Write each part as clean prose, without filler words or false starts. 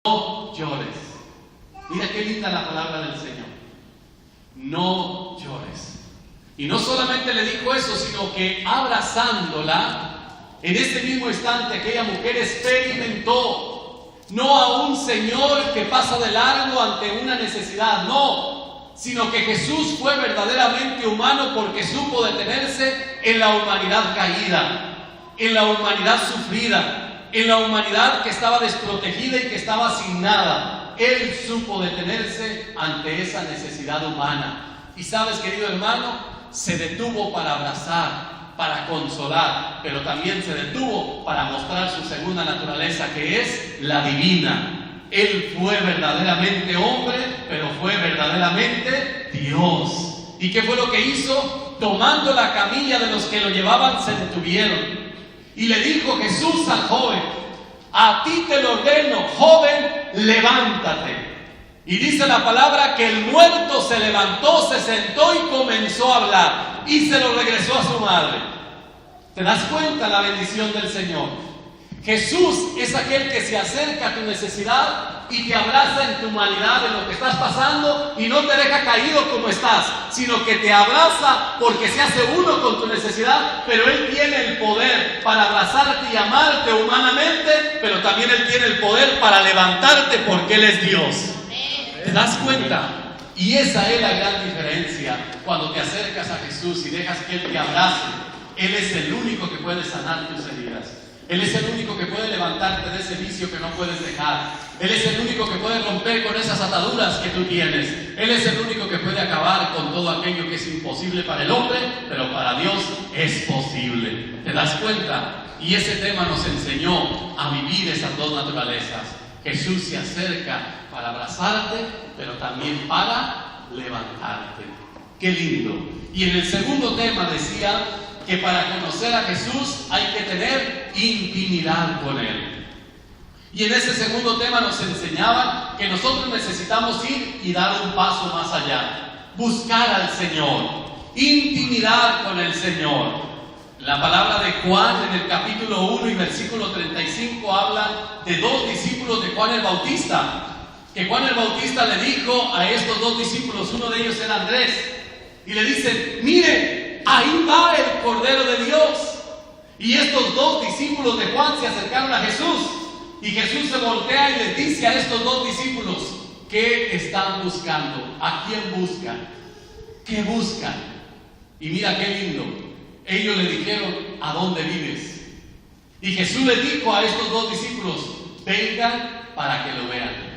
No llores. Mira qué linda la palabra del Señor. No llores. Y no solamente le dijo eso, sino que abrazándola, en ese mismo instante aquella mujer experimentó no a un Señor que pasa de largo ante una necesidad, no, sino que Jesús fue verdaderamente humano porque supo detenerse en la humanidad caída, en la humanidad sufrida, en la humanidad que estaba desprotegida y que estaba sin nada. Él supo detenerse ante esa necesidad humana. Y sabes, querido hermano, se detuvo para abrazar, para consolar, pero también se detuvo para mostrar su segunda naturaleza, que es la divina. Él fue verdaderamente hombre, pero fue verdaderamente Dios. ¿Y qué fue lo que hizo? Tomando la camilla de los que lo llevaban, se detuvieron. Y le dijo Jesús al joven: a ti te lo ordeno, joven, levántate. Y dice la palabra que el muerto se levantó, se sentó y comenzó a hablar. Y se lo regresó a su madre. ¿Te das cuenta la bendición del Señor? Jesús es aquel que se acerca a tu necesidad y te abraza en tu humanidad, en lo que estás pasando, y no te deja caído como estás, sino que te abraza porque se hace uno con tu necesidad, pero Él tiene el poder para abrazarte y amarte humanamente, pero también Él tiene el poder para levantarte porque Él es Dios. ¿Te das cuenta? Y esa es la gran diferencia cuando te acercas a Jesús y dejas que Él te abrace. Él es el único que puede sanar tus heridas. Él es el único que puede levantarte de ese vicio que no puedes dejar. Él es el único que puede romper con esas ataduras que tú tienes. Él es el único que puede acabar con todo aquello que es imposible para el hombre, pero para Dios es posible. ¿Te das cuenta? Y ese tema nos enseñó a vivir esas dos naturalezas. Jesús se acerca para abrazarte, pero también para levantarte. ¡Qué lindo! Y en el segundo tema decía que para conocer a Jesús hay que tener intimidad con Él. Y en ese segundo tema nos enseñaban que nosotros necesitamos ir y dar un paso más allá, buscar al Señor, intimidad con el Señor. La palabra de Juan en el capítulo 1 y versículo 35 habla de dos discípulos de Juan el Bautista, que Juan el Bautista le dijo a estos dos discípulos, uno de ellos era Andrés, y le dice: miren, ahí va el Cordero de Dios. Y estos dos discípulos de Juan se acercaron a Jesús, y Jesús se voltea y les dice a estos dos discípulos: ¿qué están buscando? ¿A quién buscan? ¿Qué buscan? Y mira qué lindo. Ellos le dijeron: ¿a dónde vives? Y Jesús le dijo a estos dos discípulos: vengan para que lo vean.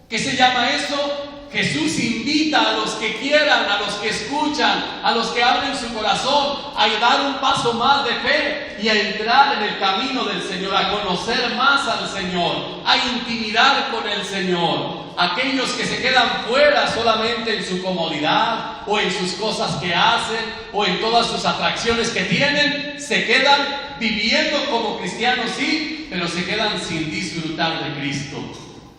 ¿Qué se llama eso? Jesús invita a los que quieran, a los que escuchan, a los que abren su corazón a dar un paso más de fe y a entrar en el camino del Señor, a conocer más al Señor, a intimidar con el Señor. Aquellos que se quedan fuera solamente en su comodidad o en sus cosas que hacen o en todas sus atracciones que tienen, se quedan viviendo como cristianos, sí, pero se quedan sin disfrutar de Cristo.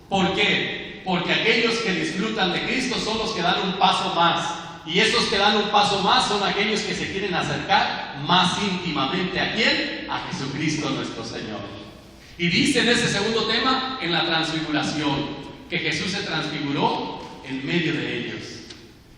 ¿Por qué? Porque aquellos que disfrutan de Cristo son los que dan un paso más. Y esos que dan un paso más son aquellos que se quieren acercar más íntimamente ¿a quién? A Jesucristo nuestro Señor. Y dice en ese segundo tema, en la transfiguración, que Jesús se transfiguró en medio de ellos.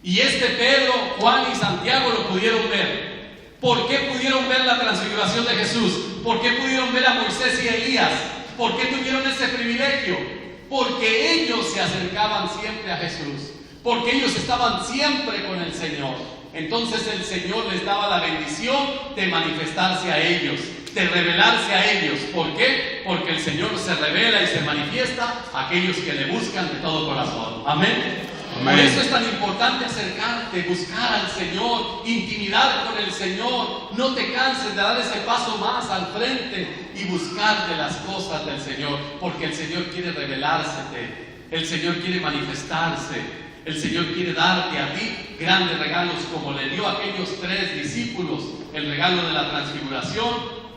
Y Pedro, Juan y Santiago lo pudieron ver. ¿Por qué pudieron ver la transfiguración de Jesús? ¿Por qué pudieron ver a Moisés y a Elías? ¿Por qué tuvieron ese privilegio? Porque ellos se acercaban siempre a Jesús, porque ellos estaban siempre con el Señor. Entonces el Señor les daba la bendición de manifestarse a ellos, de revelarse a ellos. ¿Por qué? Porque el Señor se revela y se manifiesta a aquellos que le buscan de todo corazón. Amén. Por eso es tan importante acercarte, buscar al Señor, intimidar con el Señor. No te canses de dar ese paso más al frente y buscar de las cosas del Señor, porque el Señor quiere revelársete, el Señor quiere manifestarse, el Señor quiere darte a ti grandes regalos como le dio a aquellos 3 discípulos el regalo de la transfiguración.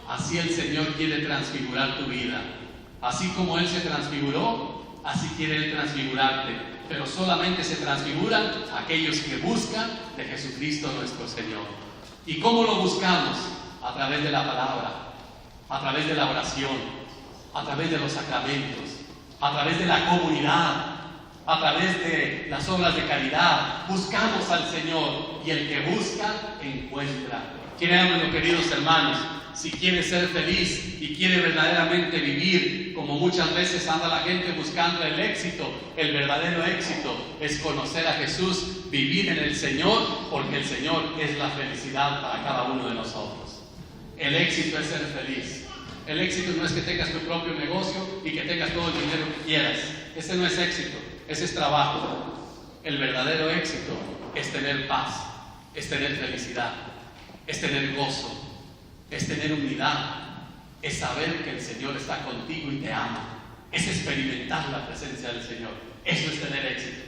Así el Señor quiere transfigurar tu vida. Así como Él se transfiguró, así quiere Él transfigurarte. Pero solamente se transfiguran aquellos que buscan de Jesucristo nuestro Señor. ¿Y cómo lo buscamos? A través de la palabra, a través de la oración, a través de los sacramentos, a través de la comunidad, a través de las obras de caridad. Buscamos al Señor, y el que busca, encuentra. Créanmelo, queridos hermanos, si quiere ser feliz y quiere verdaderamente vivir, como muchas veces anda la gente buscando el éxito, el verdadero éxito es conocer a Jesús, vivir en el Señor, porque el Señor es la felicidad para cada uno de nosotros. El éxito es ser feliz. El éxito no es que tengas tu propio negocio y que tengas todo el dinero que quieras. Ese no es éxito, ese es trabajo. El verdadero éxito es tener paz, es tener felicidad, es tener gozo, es tener unidad, es saber que el Señor está contigo y te ama, es experimentar la presencia del Señor. Eso es tener éxito.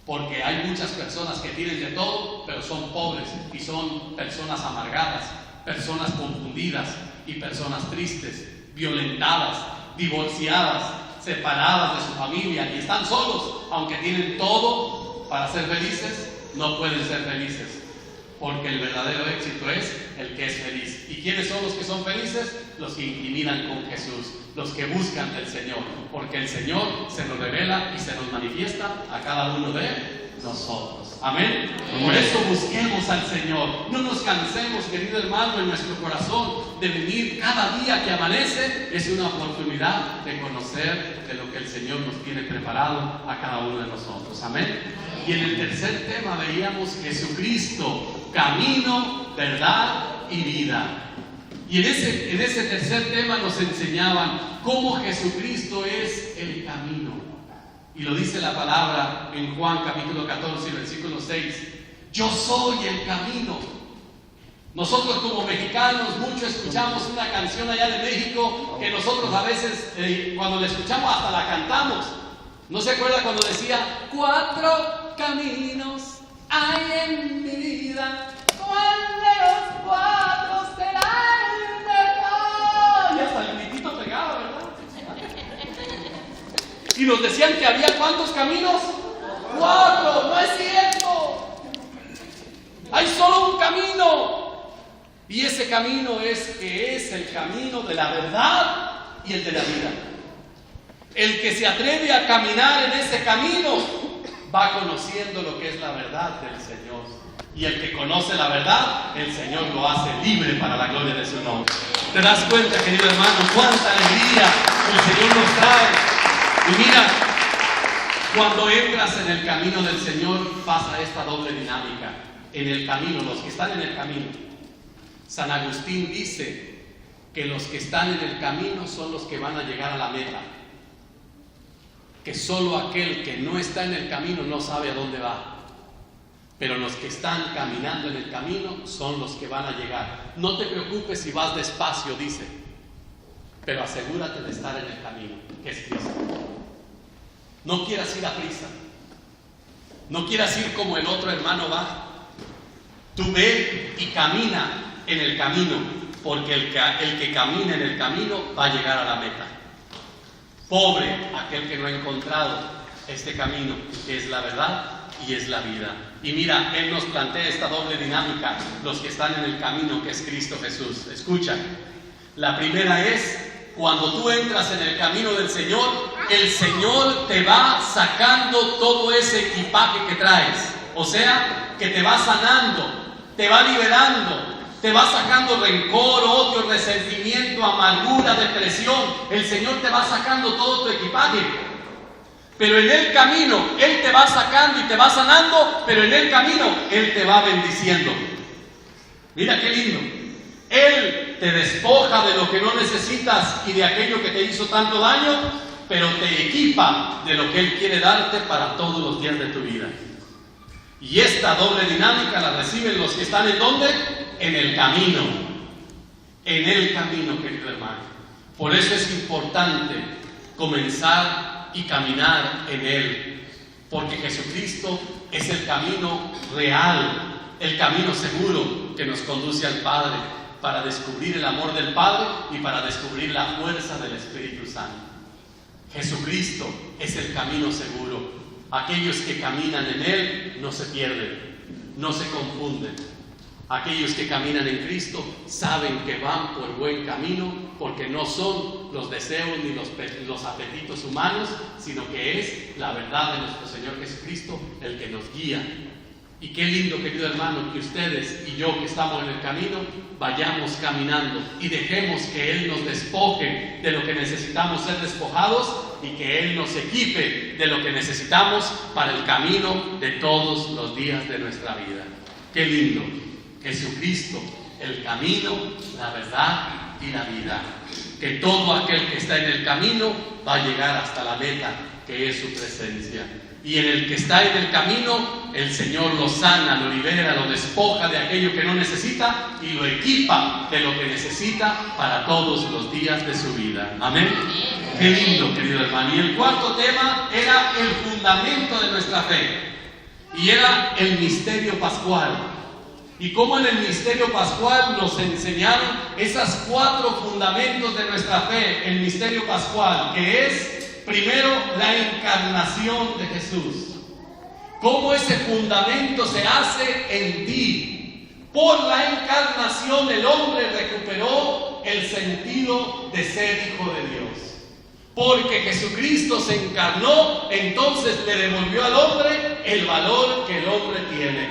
Porque hay muchas personas que tienen de todo, pero son pobres y son personas amargadas, personas confundidas y personas tristes, violentadas, divorciadas, separadas de su familia y están solos, aunque tienen todo para ser felices, no pueden ser felices. Porque el verdadero éxito es el que es feliz. ¿Y quiénes son los que son felices? Los que inclinan con Jesús, los que buscan del Señor. Porque el Señor se nos revela y se nos manifiesta a cada uno de nosotros. Amén. Por eso busquemos al Señor. No nos cansemos, querido hermano, en nuestro corazón de venir cada día que amanece. Es una oportunidad de conocer de lo que el Señor nos tiene preparado a cada uno de nosotros. Amén. Y en el tercer tema veíamos Jesucristo, camino, verdad y vida. Y en ese tercer tema nos enseñaban cómo Jesucristo es el camino. Y lo dice la palabra en Juan capítulo 14, versículo 6. Yo soy el camino. Nosotros como mexicanos mucho escuchamos una canción allá de México que nosotros a veces cuando la escuchamos hasta la cantamos. ¿No se acuerda cuando decía 4 caminos hay en mi vida? ¿Cuál de los 4 será el mejor? Y hasta el gritito pegaba, ¿verdad? Y nos decían que había ¿cuántos caminos? 4, no es cierto. Hay solo un camino. Y ese camino es el camino de la verdad y el de la vida. El que se atreve a caminar en ese camino va conociendo lo que es la verdad del Señor. Y el que conoce la verdad, el Señor lo hace libre para la gloria de su nombre. ¿Te das cuenta, querido hermano, cuánta alegría el Señor nos trae? Y mira, cuando entras en el camino del Señor pasa esta doble dinámica. En el camino, los que están en el camino. San Agustín dice que los que están en el camino son los que van a llegar a la meta. Que solo aquel que no está en el camino no sabe a dónde va. Pero los que están caminando en el camino son los que van a llegar. No te preocupes si vas despacio, dice, pero asegúrate de estar en el camino, que es Cristo. No quieras ir a prisa. No quieras ir como el otro hermano va. Tú ve y camina en el camino, porque el que camina en el camino va a llegar a la meta. Pobre aquel que no ha encontrado este camino, que es la verdad y es la vida. Y mira, Él nos plantea esta doble dinámica, los que están en el camino, que es Cristo Jesús. Escucha, la primera es, cuando tú entras en el camino del Señor, el Señor te va sacando todo ese equipaje que traes. O sea, que te va sanando, te va liberando, te va sacando rencor, odio, resentimiento, amargura, depresión. El Señor te va sacando todo tu equipaje. Pero en el camino, Él te va sacando y te va sanando, pero en el camino, Él te va bendiciendo. Mira qué lindo. Él te despoja de lo que no necesitas y de aquello que te hizo tanto daño, pero te equipa de lo que Él quiere darte para todos los días de tu vida. Y esta doble dinámica la reciben los que están ¿en dónde? En el camino. En el camino, querido hermano. Por eso es importante comenzar y caminar en Él. Porque Jesucristo es el camino real, el camino seguro que nos conduce al Padre, para descubrir el amor del Padre y para descubrir la fuerza del Espíritu Santo. Jesucristo es el camino seguro. Aquellos que caminan en Él no se pierden, no se confunden. Aquellos que caminan en Cristo saben que van por buen camino porque no son los deseos ni los apetitos humanos, sino que es la verdad de nuestro Señor Jesucristo el que nos guía. Y qué lindo, querido hermano, que ustedes y yo que estamos en el camino vayamos caminando y dejemos que Él nos despoje de lo que necesitamos ser despojados y que Él nos equipe de lo que necesitamos para el camino de todos los días de nuestra vida. Qué lindo, Jesucristo, el camino, la verdad y la vida. Que todo aquel que está en el camino va a llegar hasta la meta, que es su presencia. Y en el que está en el camino, el Señor lo sana, lo libera, lo despoja de aquello que no necesita y lo equipa de lo que necesita para todos los días de su vida. Amén. Qué lindo, querido hermano. Y el cuarto tema era el fundamento de nuestra fe. Y era el misterio pascual. Y cómo en el misterio pascual nos enseñaron esas 4 fundamentos de nuestra fe. El misterio pascual, que es primero la encarnación de Jesús. Cómo ese fundamento se hace en ti. Por la encarnación el hombre recuperó el sentido de ser hijo de Dios. Porque Jesucristo se encarnó, entonces le devolvió al hombre el valor que el hombre tiene.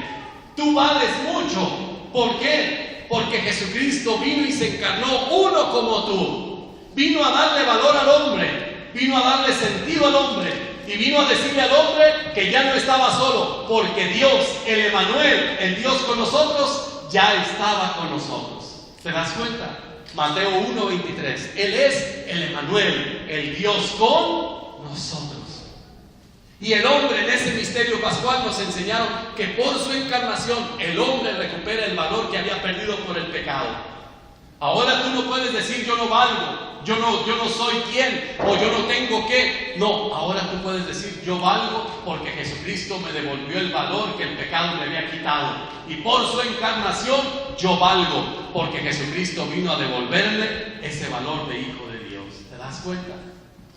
Tú vales mucho. ¿Por qué? Porque Jesucristo vino y se encarnó uno como tú. Vino a darle valor al hombre. Vino a darle sentido al hombre y vino a decirle al hombre que ya no estaba solo, porque Dios, el Emanuel, el Dios con nosotros, ya estaba con nosotros. ¿Te das cuenta? Mateo 1:23. Él es el Emanuel, el Dios con nosotros. Y el hombre en ese misterio pascual nos enseñaron que por su encarnación el hombre recupera el valor que había perdido por el pecado. Ahora tú no puedes decir yo no valgo. Yo no soy quien, o yo no tengo que. No, ahora tú puedes decir yo valgo porque Jesucristo me devolvió el valor que el pecado me había quitado. Y por su encarnación yo valgo porque Jesucristo vino a devolverle ese valor de hijo de Dios. ¿Te das cuenta?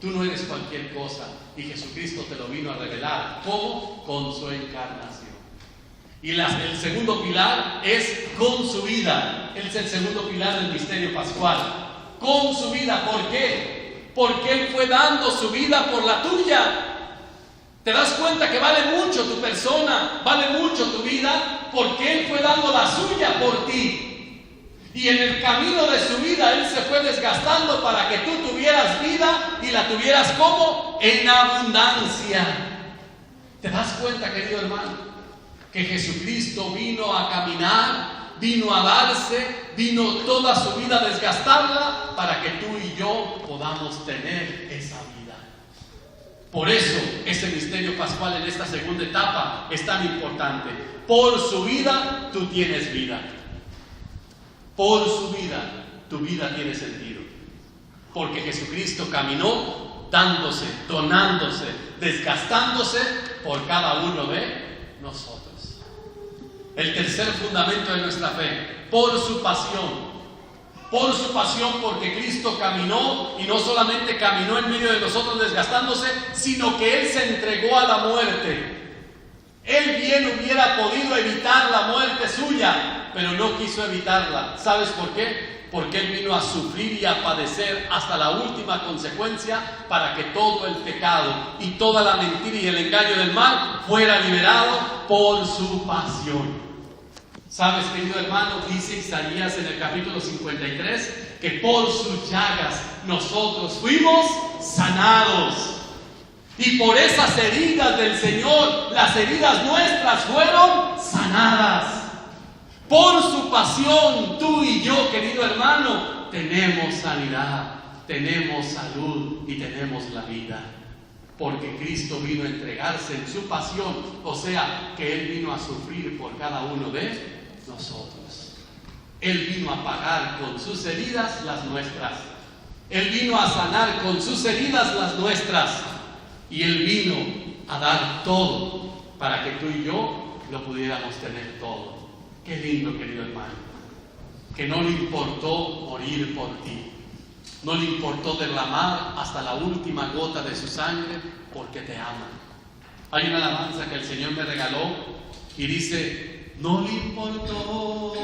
Tú no eres cualquier cosa y Jesucristo te lo vino a revelar. ¿Cómo? Con su encarnación. Y el segundo pilar es con su vida. Es el segundo pilar del misterio pascual. Con su vida. ¿Por qué? Porque Él fue dando su vida por la tuya. ¿Te das cuenta que vale mucho tu persona? Vale mucho tu vida porque Él fue dando la suya por ti. Y en el camino de su vida Él se fue desgastando para que tú tuvieras vida y la tuvieras ¿cómo? En abundancia. ¿Te das cuenta, querido hermano? Que Jesucristo vino a caminar, vino a darse, vino toda su vida a desgastarla para que tú y yo podamos tener esa vida. Por eso ese misterio pascual en esta segunda etapa es tan importante. Por su vida tú tienes vida. Por su vida tu vida tiene sentido. Porque Jesucristo caminó dándose, donándose, desgastándose por cada uno de nosotros. El tercer fundamento de nuestra fe, por su pasión. Por su pasión, porque Cristo caminó y no solamente caminó en medio de nosotros desgastándose, sino que Él se entregó a la muerte. Él bien hubiera podido evitar la muerte suya, pero no quiso evitarla. ¿Sabes por qué? Porque Él vino a sufrir y a padecer hasta la última consecuencia para que todo el pecado y toda la mentira y el engaño del mal fuera liberado por su pasión. ¿Sabes, querido hermano? Dice Isaías en el capítulo 53 que por sus llagas nosotros fuimos sanados. Y por esas heridas del Señor, las heridas nuestras fueron sanadas. Por su pasión, tú y yo, querido hermano, tenemos sanidad, tenemos salud y tenemos la vida. Porque Cristo vino a entregarse en su pasión, o sea, que Él vino a sufrir por cada uno de nosotros. Él vino a pagar con sus heridas las nuestras. Él vino a sanar con sus heridas las nuestras. Y Él vino a dar todo para que tú y yo lo pudiéramos tener todo. Qué lindo, querido hermano. Que no le importó morir por ti. No le importó derramar hasta la última gota de su sangre porque te ama. Hay una alabanza que el Señor me regaló y dice: no le importó